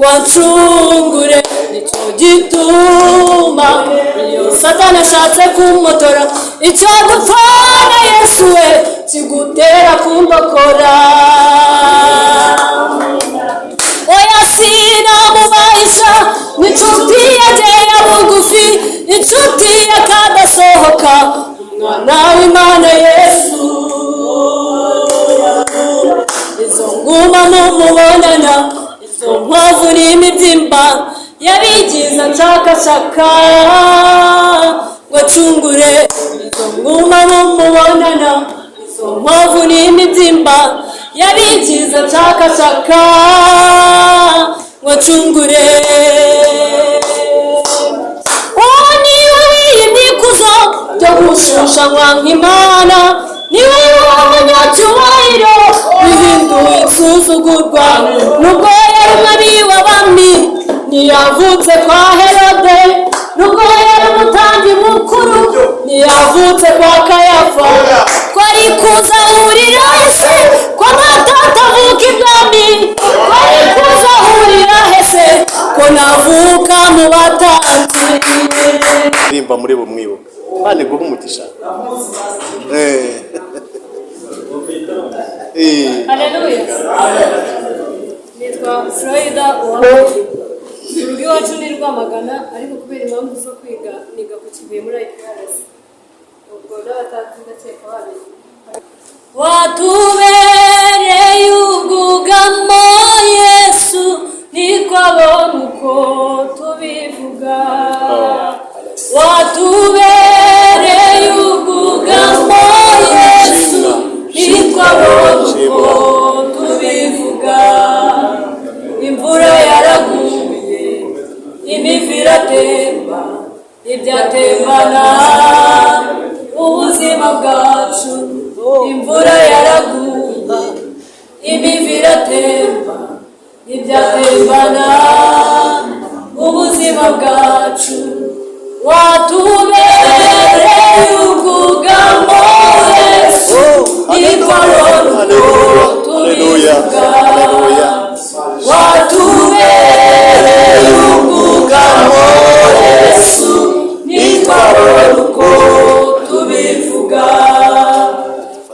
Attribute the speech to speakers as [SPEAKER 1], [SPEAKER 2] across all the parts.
[SPEAKER 1] wancungure nicyo gituma iyo Satani ashatse kumutora icyo dupfana Yesu we kigutera kumbokora. Oya sinamubahisha n'inshuti yagera bugufi inshuti yakadasohoka umwana w'Imana Yesu. Izo nguma mumubonana izo nkovu n'imibyimba yabigize nshakashaka ngo acungure. Izo nguma mumubonana izo nkovu n'imibyimba yabigize nshakashaka ngo acungure. Niwe wiyimye ikuzo ryo gushushanywa nk'Imana, niwe w'umunyacyubahiro bihinduye insuzugurwa. Nubwo yari umwami w'abami ntiyavutse kwa Herode, nubwo yari umutambyi mukuru ntiyavutse kwa Kayafa. Twari kuzahurira hese ko Data atavuka ibwami, twari kuzahurira hese ko navuka mu batanzi.
[SPEAKER 2] Rimba muri bo mwibuka bane guha umugisha.
[SPEAKER 1] Haleluya. Nitwa Florida uwamuki urugo iwacu ni Rwamagana, ariko kubera impamvu zo kwiga niga ku Kibuye muri IPRS. Ubwo n'abatatu ndakeka babiri. Watubereye ubwugamo Yesu nitwabona uko tubivuga. Watubereye ubwugamo Yesu nitwabona uko tubivuga. Imvura yaraguye imivu iratemba ibyatembana ubuzima bwacu. Imvura yaraguye imivu iratemba ibyatembana ubuzima bwacu. Watubereye ubwugamo Yesu nitwabona uko tubivuga. Watubereye ubwugamo Yesu nitwabona uko tubivuga.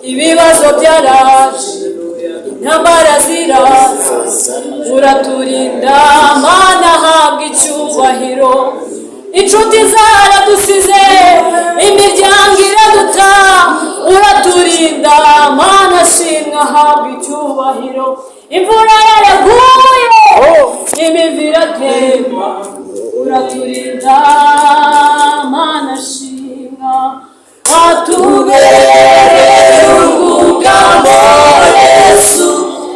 [SPEAKER 1] Ibibazo byaraje intambara ziraza uraturinda Mana habwa icyubahiro. Inshuti zaradusize imiryango iraduta uraturinda Mana shimwa habwa icyubahiro. Imvura yaraguye imivu iratemba uraturinda Mana shimwa. Watubereye ubwugamo Yesu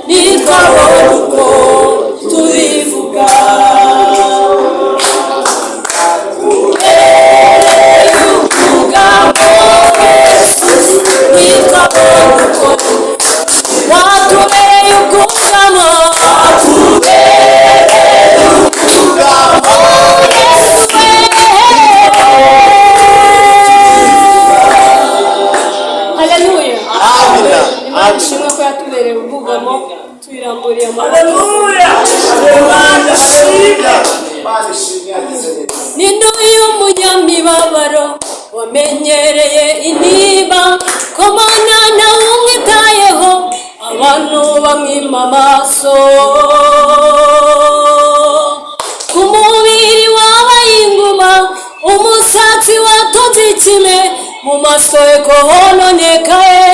[SPEAKER 1] nitwabona uko tubivuga. Watubereye ubwugamo Yesu nitwabona uko watubereye ubwugamo. Watubereye ubwugamo Yesu. Haleluya. Imana ishimwe ko yatubereye ubwugamo tuyiramburiye amaboko. Ninde y'umunyamibabaro wamenyereye intimba ko Mana nawe umwitayeho abantu bamwima amaso. Ku mubiri wabaye inguma umusatsi watotse ikime mu maso ye ko hononekaye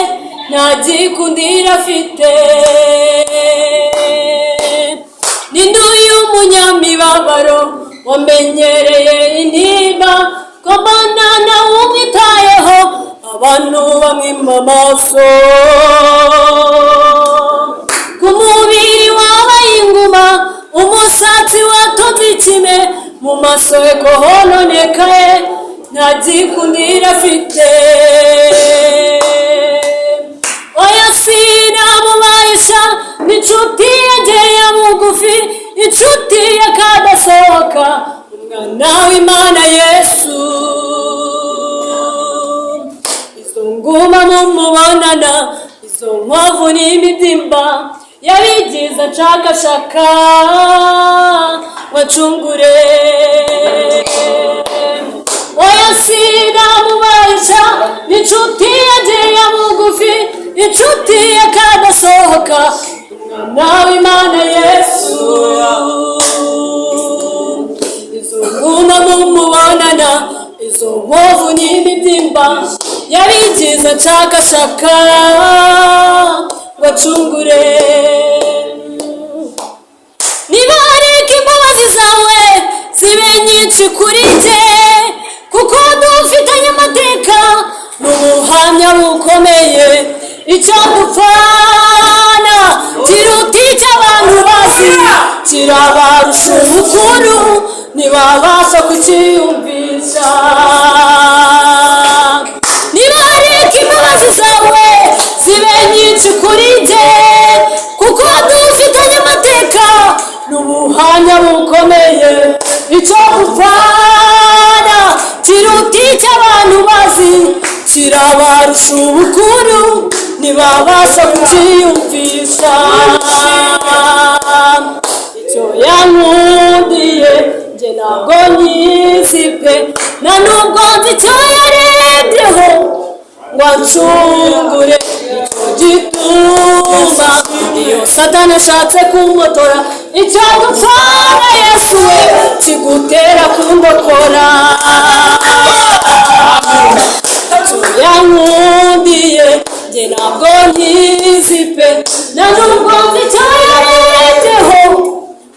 [SPEAKER 1] nta gikundira afite. Ninde y'umunyamibabaro wamenyereye intimba ko Mana nawe umwitayeho abantu bamwima amaso. Ku mubiri wabaye inguma umusatsi watotse ikime mu maso ye ko hononekaye nta gikundira afite. Oya sinamubahisha n'inshuti yagera bugufi inshuti yakadasohoka umwana w'Imana Yesu. Izo nguma mumubonana izo nkovu n'imibyimba yabigize nshakashaka wacungure. Oya sinamubahisha, inshuti yanjye ya bugufi, inshuti yakadasohoka, umwana w'Imana Yesu. Izo nguma mumubonana, izo nkovu n'imibyimba, yabigize nshakashaka wacungure. Nibareke imbabazi zawe zibe nyinshi kuri jye, kuko dufitanye amateka n'ubuhamya bukomeye. Icyo dupfana kiruta icyo abantu bazi, kirabarusha ubukuru ntibabasha kukiyumvisha. Nibareke imbabazi zawe zibe nyinshi kuri jye, kuko dufitanye amateka n'ubuhamya bukomeye. Icyo dupfana kiruta icyo abantu bazi, kirabarusha ubukuru ntibabasha kukiyumvisha. Icyo yankundiye njye ntabwo nyizi pe, nta nubwo nzi icyo yarebyeho ngo anshungure. Nicyo gituma iyo Satani ashatse kumutora, icyo gupfana Yesu we kigutera kundokora. Icyo yankundiye njye ntabwo nyizi pe, nta nubwo nzi icyo yarebyeho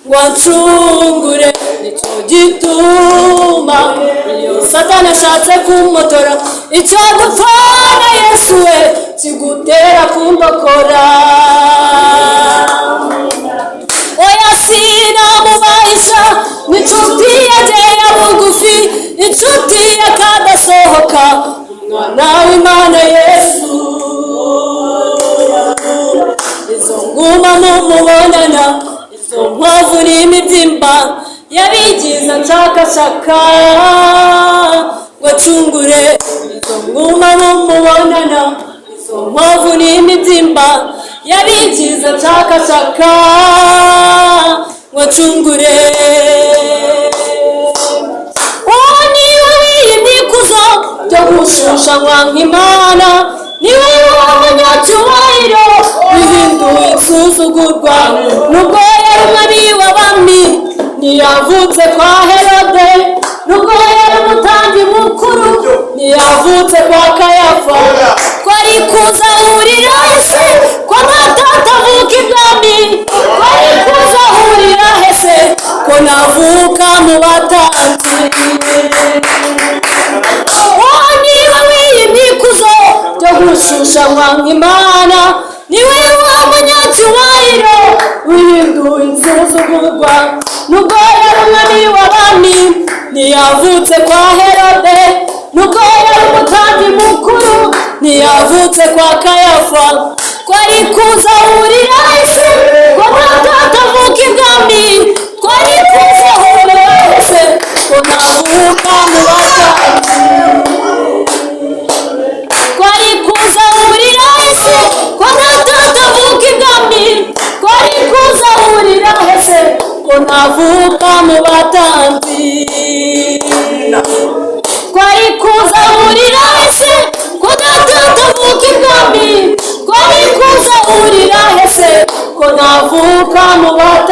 [SPEAKER 1] ngo anshungure. Nicyo gituma iyo Satani ashatse kumutora, icyo dupfana Yesu we kigutera kundokora. Oya sinamubahisha, n'inshuti yanjye ya bugufi, inshuti yakadasohoka, umwana w'Imana Yesu. Izo nguma mumubonana, izo nkovu n'imibyimba, yabigize nshakashaka wacungure. Izo nguma mumubonana, izo nkovu n'imibyimba, yabigize nshakashaka wacungure. Uwo niwe wiyimye ikuzo ryo gushushanywa nk'Imana, niwe w'umunyacyubahiro wihinduye insuzugurwa. Nubwo yari umwami w'abami, ntiyavutse kwa Herode. Nubwo yari umutambyi mukuru, ntiyavutse kwa Kayafa. Twari kuzahurira hese ko ntatata avuka ibwami, twari kuzahurira hese ko navuka mu batambyi. Uwo niwe wiyimye ikuzo ryo gushushanywa nk'Imana, niwe w'umunyacyubahiro wihinduye insuzugurwa. Nubwo yari umwami w'abami, ntiyavutse kwa Herode. Nubwo yari umutambyi mukuru, ntiyavutse kwa Kayafa. Twari kuzahurira hese ko ntatata avuka ibwami, twari kuzahurira hese ko navuka mu batambyi. Twari kuzahurira hese ko ntatata avuka ibwami, twari kuzahurira hese ko navuka mu batambyi. Twari kuzahurira hese ko ntatata avuka ibwami, twari kuzahurira hese ko navuka mu batambyi.